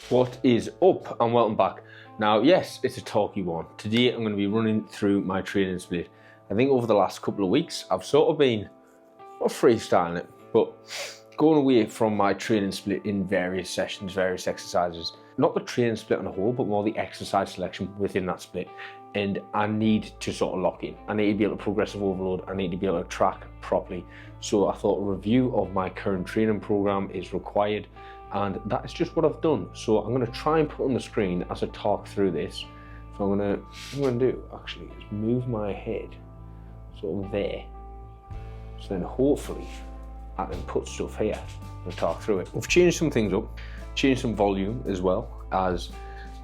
What is up, and welcome back. Now, yes, it's a talky one. Today I'm going to be running through my training split. I think over the last couple of weeks I've sort of been, not freestyling it, but going away from my training split in various sessions, various exercises. Not the training split on a whole, but more the exercise selection within that split. And I need to sort of lock in. I need to be able to progressive overload. I need to be able to track properly. So I thought a review of my current training program is required, and that is just what I've done. So I'm going to try and put on the screen as I talk through this. So what I'm going to do actually is move my head sort of there. So then hopefully I can put stuff here and talk through it. We've changed some things up, changed some volume as well, as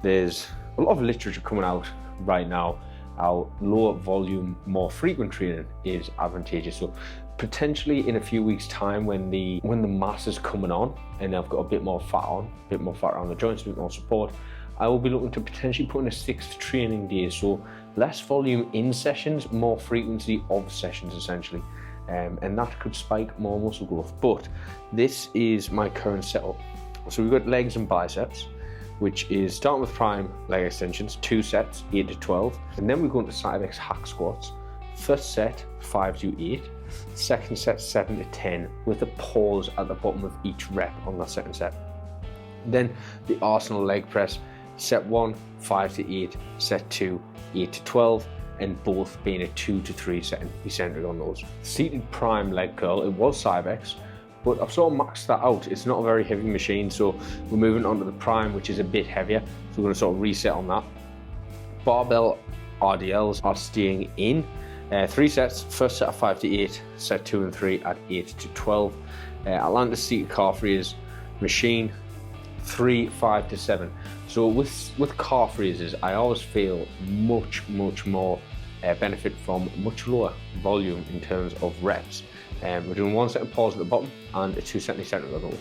there's a lot of literature coming out right now how lower volume, more frequent training is advantageous. So potentially in a few weeks time, when the mass is coming on and I've got a bit more fat around the joints, a bit more support, I will be looking to potentially put in a 6th training day. So less volume in sessions, more frequency of sessions essentially. And that could spike more muscle growth. But this is my current setup. So we've got legs and biceps, which is starting with prime leg extensions, 2 sets, 8 to 12. And then we go into side X hack squats. First set, 5 to 8. Second set, 7 to 10, with a pause at the bottom of each rep on that second set. Then the Arsenal leg press, set 1, 5 to 8, set 2, 8 to 12, and both being a 2 to 3 set eccentric on those. Seated prime leg curl, it was Cybex, but I've sort of maxed that out. It's not a very heavy machine, so we're moving on to the prime, which is a bit heavier. So we're going to sort of reset on that. Barbell RDLs are staying in. 3 sets, first set of 5 to 8, set 2 and 3 at 8 to 12. Atlantis seated calf raises machine, 3, 5 to 7. So with calf raises, I always feel much more benefit from much lower volume in terms of reps. We're doing 1 set of pause at the bottom and a 2 set eccentric on those.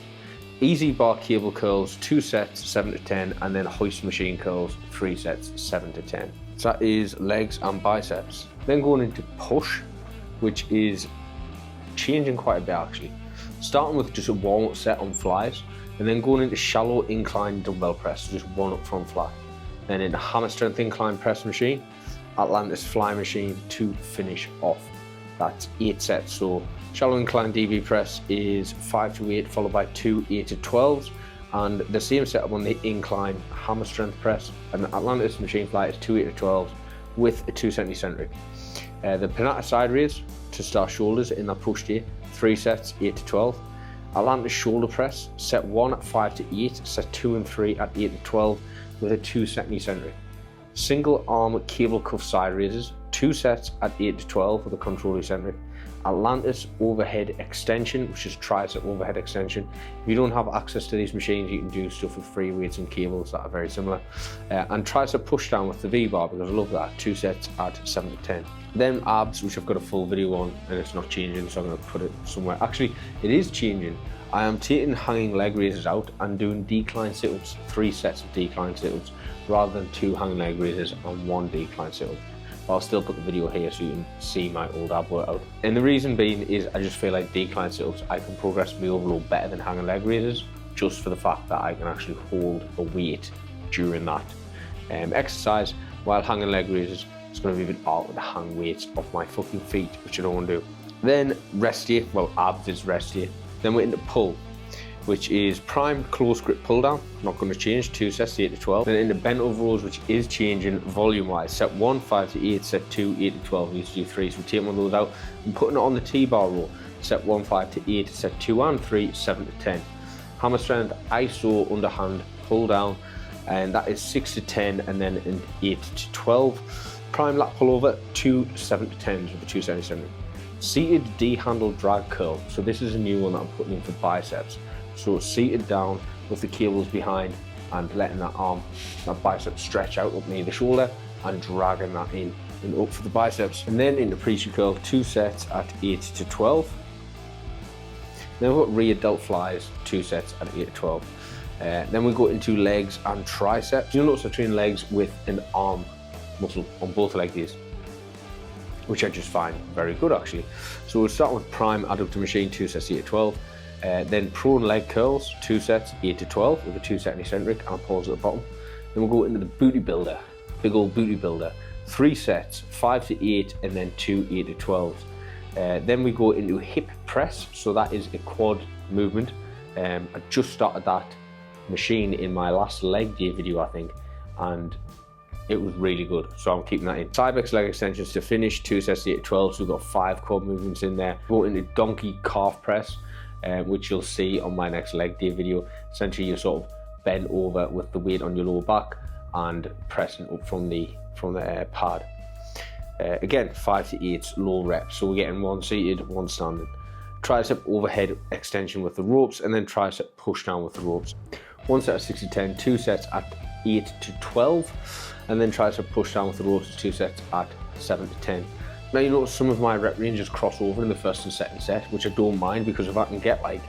Easy bar cable curls, 2 sets, 7 to 10, and then hoist machine curls, 3 sets, 7 to 10. So that is legs and biceps. Then going into push, which is changing quite a bit actually. Starting with just a warm-up set on flies, and then going into shallow incline dumbbell press, so just 1 up front flat. Then into hammer strength incline press machine, Atlantis fly machine to finish off. That's 8 sets. So shallow incline DB press is 5 to 8, followed by 2 8 to 12s, and the same setup on the incline hammer strength press. And the Atlantis machine fly is 2 8 to 12s with a 2 set eccentric. The Pinata side raise to start shoulders in that push day, 3 sets, 8 to 12. Atlantis shoulder press, set 1 at 5 to 8, set 2 and 3 at 8 to 12 with a 2 set eccentric. Single arm cable cuff side raises, 2 sets at 8 to 12 with a control eccentric. Atlantis overhead extension, which is tricep overhead extension. If you don't have access to these machines, you can do stuff with free weights and cables that are very similar. And tricep push down with the V-bar, because I love that, 2 sets at 7 to 10. Then abs, which I've got a full video on, and it's not changing, so I'm going to put it somewhere. Actually, it is changing. I am taking hanging leg raises out and doing decline sit-ups, 3 sets of decline sit-ups, rather than 2 hanging leg raises and 1 decline sit-up. But I'll still put the video here so you can see my old ab workout. And the reason being is I just feel like decline sit-ups, I can progressively overload better than hanging leg raises, just for the fact that I can actually hold a weight during that exercise, while hanging leg raises, it's going to be a bit awkward to hang weights off my fucking feet, which I don't want to do. Then rest day, well, abs is rest day. Then we're into pull, which is prime close grip pull down, not going to change, 2 sets, 8 to 12. Then into bent over rows, which is changing volume wise, set 1, 5 to 8, set 2, 8 to 12, we used to do 3, so we're taking one of those out and putting it on the T-bar row, set 1, 5 to 8, set 2 and 3, 7 to 10. Hammer strength, ISO underhand pull down, and that is 6 to 10, and then in 8 to 12. Prime lat pullover, 2 7 to 10s with the 2 set eccentric. Seated D-handle drag curl, so this is a new one that I'm putting in for biceps. So seated down with the cables behind and letting that arm, that bicep stretch out up near the shoulder and dragging that in and up for the biceps. And then into preacher curl, 2 sets at 8 to 12. Then we've got rear delt flies, 2 sets at 8 to 12. Then we go into legs and triceps. You'll notice I train legs with an arm muscle on both leg days, which I just find very good actually. So we'll start with prime adductor machine, 2 sets 8 to 12. Then prone leg curls, 2 sets, 8 to 12 with a 2-set eccentric and a pause at the bottom. Then we'll go into the booty builder, big old booty builder, 3 sets, 5 to 8 and then 2 8 to 12s. Then we go into hip press, so that is a quad movement. I just started that machine in my last leg day video, I think, and it was really good, so I'm keeping that in. Cybex leg extensions to finish, 2 sets 8 to 12, so we've got 5 quad movements in there. Go into donkey calf press, which you'll see on my next leg day video. Essentially, you sort of bend over with the weight on your lower back and pressing up from the pad. Again, 5 to 8 low reps, so we're getting 1 seated, 1 standing. Tricep overhead extension with the ropes, and then tricep push down with the ropes. 1 set of 6 to 10, 2 sets at 8 to 12, and then tricep push down with the ropes, 2 sets at 7 to 10. Now you notice some of my rep ranges cross over in the first and second set, which I don't mind, because if I can get like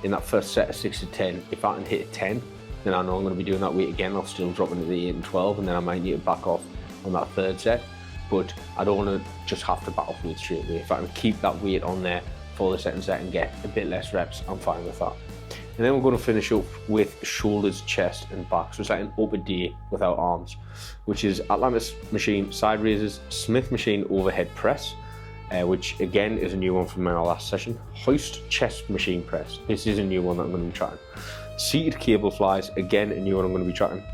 in that first set of 6 to 10, if I can hit a 10, then I know I'm going to be doing that weight again. I'll still drop into the 8 and 12, and then I might need to back off on that third set. But I don't want to just have to battle for it straight away. If I can keep that weight on there for the second set and get a bit less reps, I'm fine with that. And then we're going to finish up with shoulders, chest and back. So it's like an upper day without arms, which is Atlantis machine side raises, Smith machine overhead press, which again is a new one from our last session. Hoist chest machine press. This is a new one that I'm going to be trying. Seated cable flies, again a new one I'm going to be trying.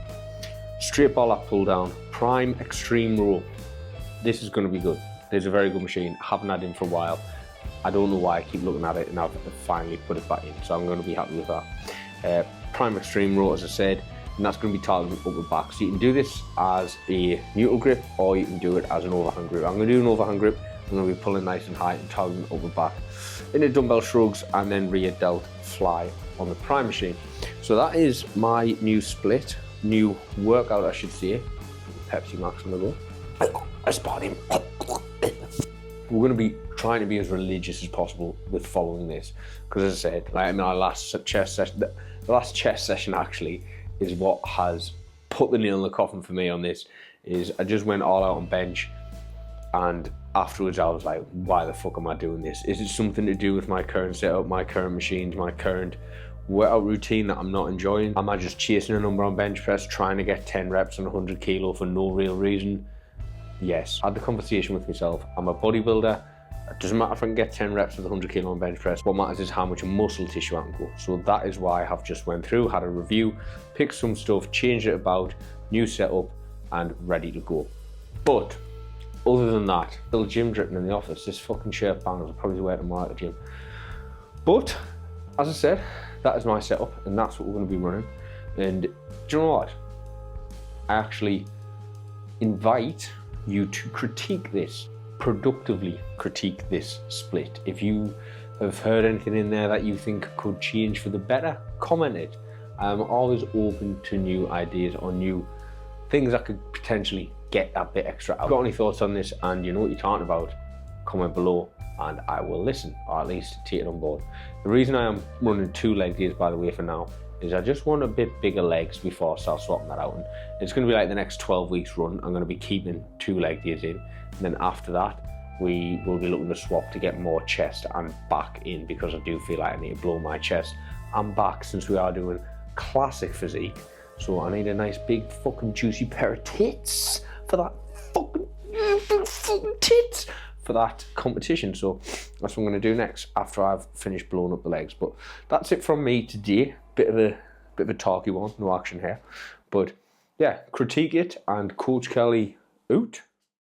Straight bar lat pull down, prime extreme row. This is going to be good. This is a very good machine. I haven't had it in for a while. I don't know why I keep looking at it, and I've finally put it back in, so I'm going to be happy with that. Prime extreme row, as I said, and that's going to be targeting upper back. So you can do this as a neutral grip, or you can do it as an overhand grip. I'm going to do an overhand grip. I'm going to be pulling nice and high and targeting upper back. Into dumbbell shrugs and then rear delt fly on the prime machine. So that is my new split, new workout, I should say. Pepsi Max on the go. I spot him. We're going to be trying to be as religious as possible with following this, because as I said, like in our last chest session, the last chest session actually is what has put the nail in the coffin for me on this. Is I just went all out on bench, and afterwards I was like, why the fuck am I doing this? Is it something to do with my current setup, my current machines, my current workout routine that I'm not enjoying? Am I just chasing a number on bench press, trying to get 10 reps on 100 kilo for no real reason? Yes. I had the conversation with myself. I'm a bodybuilder. It doesn't matter if I can get 10 reps with 100 kilo on bench press. What matters is how much muscle tissue I can go. So that is why I have just went through, had a review, picked some stuff, changed it about, new setup, and ready to go. But other than that, still gym dripping in the office. This fucking shirt bangers. I'll probably wear it tomorrow at the gym. But as I said, that is my setup, and that's what we're going to be running. And do you know what? I actually invite you to critique this, productively critique this split. If you have heard anything in there that you think could change for the better, comment it. I'm always open to new ideas or new things that could potentially get that bit extra out. If you've got any thoughts on this and you know what you're talking about, comment below and I will listen, or at least take it on board. The reason I am running 2 leg days, by the way, for now, is I just want a bit bigger legs before I start swapping that out. And it's going to be like the next 12 weeks run. I'm going to be keeping 2 leg days in, and then after that we will be looking to swap to get more chest and back in, because I do feel like I need to blow my chest and back, since we are doing classic physique. So I need a nice big fucking juicy pair of tits for that fucking tits for that competition. So that's what I'm going to do next after I've finished blowing up the legs. But that's it from me today. Bit of a talky one, no action here, but yeah, critique it, and Coach Kelly out.